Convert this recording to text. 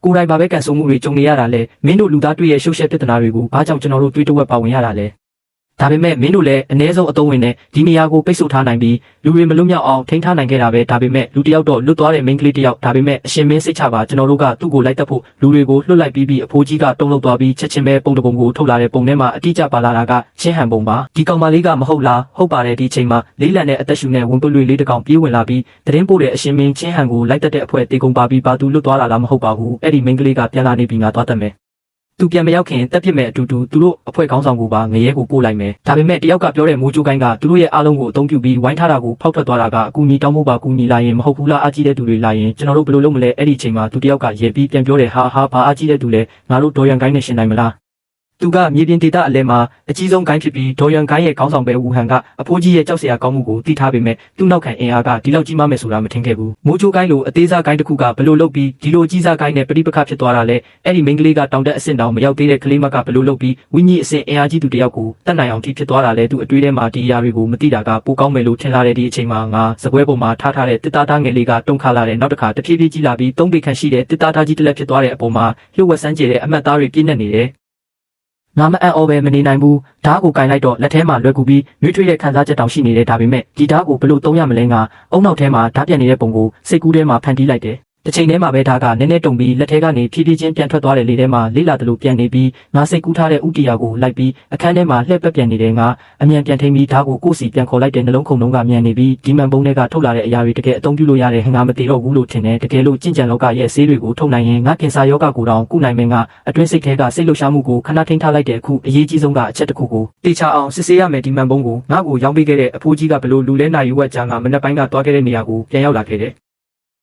ကိုယ်တိုင်ပါပဲကန်ဆုံမှုတွေကြုံနေရတာလဲမင်းတို့လူသားတွေ့ရဲ့ရှုပ်ရှက်ပြဿနာတွေကိုဘာကြောင့်ကျွန်တော်တို့တွေးတဝက်ပါဝင်ရတာလဲဒါပေမဲ့မင်းတို့လည်းအ ਨੇ ဆုံးအသုံးဝင်နဲ့ဒီနေရာကိုပိတ်ဆို့ထားနိုင်ပြီးလူတွေမလွတ်မြောက်အောင်ထိန်းထားနိုင်ခဲ့တာပဲဒါပေမဲ့လူတယောက်တော့လွတ်သွားတဲ့မိန်းကလေးတယောက်ဒါပေမဲ့အရှင်မင်းစိတ်ချပါကျွန်တော်တို့ကသူ့ကိုလိုက်တက်ဖို့လူတွေကိုလွတ်လိုက်ပြီးအဖိုးကြီးကတုံ့လောက်သွားပြီးချက်ချင်းပဲပုံတပုံကိုထုတ်လာတဲ့ပုံထဲမှာအတိအကျပါလာတာကချင်းဟန်ပုံပါဒီကောင်မလေးကမဟုတ်လားဟုတ်ပါတယ်ဒီချိန်မှာလေးလံတဲ့အသက်ရှူနဲ့ဝင်ပွလွေလေးတစ်ကောင်ပြေးဝင်လာပြီးတရင်ပို့တဲ့အရှင်မင်းချင်းဟန်ကိုလိုက်တက်တဲ့အဖွဲတေကုံပါပြီးဘာသူလွတ်သွားလာလားမဟုတ်ပါဘူးအဲ့ဒီမိန်းကလေးကပြန်လာနေပြီးငါသွားတတ်မယ်သူပြန်မရောက်ခင်တက်ပြစ်မဲ့အတူတူသူတို့အဖွဲ့ခေါင်းဆောင်ကိုပါငရဲကိုပို့လိုက်မယ်ဒါပေမဲ့တယောက်ကပြောတဲ့မိုးချိုးကိုင်းကသူတို့ရဲ့အားလုံးကိုအသုံးပြုပြီးဝိုင်းထားတာကိုဖောက်ထွက်သွားတာကအကူကြီးတောင်းဖို့ပါကူညီလာရင်မဟုတ်ဘူးလားအားကြီးတဲ့သူတွေလာရင်ကျွန်တော်တို့ဘယ်လိုလုပ်မလဲအဲ့ဒီချိန်မှာသူတယောက်ကရေပြီးပြန်ပြောတယ်ဟာဘာအားကြီးတဲ့သူလဲငါတို့ဒေါ်ရန်ကိုင်းနဲ့ရှင်နိုင်မလားသူကမြေပြင်ဒေသအလဲမှာအကြီးဆုံးဂိုင်းဖြစ်ပြီးဒေါ်ရန်ဂိုင်းရဲ့ခေါင်းဆောင်ပဲဝူဟန်ကအဖိုးကြီးရဲ့ကြောက်စရာကောင်းမှုကိုသိထားပေမဲ့သူ့နောက်ခံအင်အားကဒီလောက်ကြီးမားမယ်ဆိုတာမထင်ခဲ့ဘူးမိုးချိုးဂိုင်းလိုအသေးစားဂိုင်းတစ်ခုကဘယ်လိုလုပ်ပြီးဒီလိုအကြီးစားဂိုင်းနဲ့ပြိပခဖြစ်သွားတာလဲအဲ့ဒီမိန်းကလေးကတောင်တက်အဆင့်တောင်မရောက်သေးတဲ့ကလေးမကဘယ်လိုလုပ်ပြီးဝင်းကြီးအဆင့်အင်အားကြီးသူတယောက်ကိုတတ်နိုင်အောင်ထိဖြစ်သွားတာလဲသူအတွေးထဲမှာဒီအရာတွေကိုမသိတာကပိုကောင်းမယ်လို့ထင်လာတဲ့ဒီအချိန်မှာငါစပွဲပေါ်မှာထားထားတဲ့တစ်သားသားငယ်လေးကတုံခါလာတဲ့နောက်တစ်ခါတဖြည်းဖြည်းကြီးလာပြီးသုံးပေခန့်ရှိတဲ့တစ်သားသားကြီးတစ်လက်ဖြစ်သွားတဲ့အပေါ်မှာလျှို့ဝှက်ဆန်းကျဲတဲ့အမတ်သားတွေပြည့်နေနေတယ်ငါမအံ့ဩပဲမနေနိုင်ဘူးဓာတ်ကိုကင်လိုက်တော့လက်ထဲမှာလွယ်ကူပြီးနှွေးထွေးတဲ့ခံစားချက်တောင်ရှိနေတယ်ဒါပေမဲ့ဒီဓာတ်ကိုဘယ်လိုသုံးရမလဲငါအုံနောက်ထဲမှာဓာတ်ပြန်နေတဲ့ပုံကိုစိတ်ကူးထဲမှာဖန်တီးလိုက်တယ်တစ်ချိန်တည်းမှာပဲဓာတ်ကနည်းနည်းတုံပြီးလက်ထဲကနေဖြည်းဖြည်းချင်းပြန်ထွက်သွားတဲ့လေထဲမှာလေးလာသလိုပြန်နေပြီးငါစိတ်ကူးထားတဲ့ဥတီယာကိုလိုက်ပြီးအခန်းထဲမှာလှည့်ပက်ပြန်နေတဲ့ငါအမြန်ပြန်ထိန်ပြီးဓာတ်ကိုကိုယ်စီပြန်ခေါ်လိုက်တဲ့နှလုံးခုန်လုံးကမြန်နေပြီးဒီမှန်ပုံတွေကထုတ်လာတဲ့အရာတွေတကယ်အသုံးပြုလို့ရတယ်ငါမသေးတော့ဘူးလို့ထင်တယ်တကယ်လို့ကျင့်ကြံလောကရဲ့ဆေးတွေကိုထုတ်နိုင်ရင်ငါကင်ဆာယောဂကိုတောင်ကုနိုင်မယ်ငါအတွင်းစိတ်ထဲကစိတ်လှုပ်ရှားမှုကိုခဏထိန်းထားလိုက်တဲ့အခုအရေးကြီးဆုံးကအချက်တစ်ခုကိုတေချာအောင်စစ်ဆေးရမယ်ဒီမှန်ပုံကိုငါ့ကိုရောင်းပေးခဲ့တဲ့အဖိုးကြီးကဘလို့လူလဲနိုင်ရွက်ကြာငါမနေ့ပိုင်းကတွားခဲ့တဲ့နေရာကိုပြန်ရောက်လာခဲ့တယ်